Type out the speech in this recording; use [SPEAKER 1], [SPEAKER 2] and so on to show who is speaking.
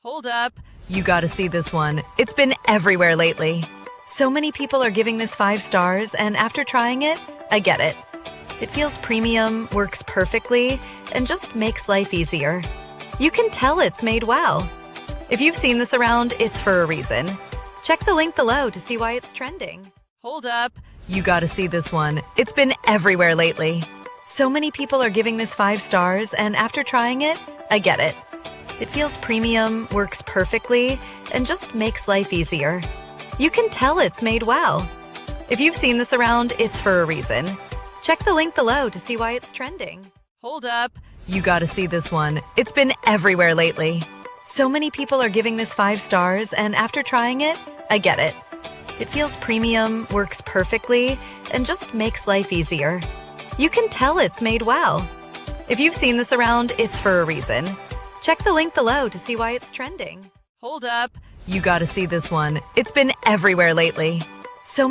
[SPEAKER 1] Hold up. You gotta see this one. It's been everywhere lately. So many people are giving this 5 stars, and after trying it, I get it. It feels premium, works perfectly, and just makes life easier. You can tell it's made well. If you've seen this around, it's for a reason. Check the link below to see why it's trending. Hold up. You gotta see this one. It's been everywhere lately. So many people are giving this 5 stars, and after trying it, I get it. It feels premium, works perfectly, and just makes life easier. You can tell it's made well. If you've seen this around, it's for a reason. Check the link below to see why it's trending. Hold up. You gotta see this one. It's been everywhere lately. So many people are giving this 5 stars, and after trying it, I get it. It feels premium, works perfectly, and just makes life easier. You can tell it's made well. If you've seen this around, it's for a reason. Check the link below to see why it's trending. Hold up. You gotta see this one. It's been everywhere lately.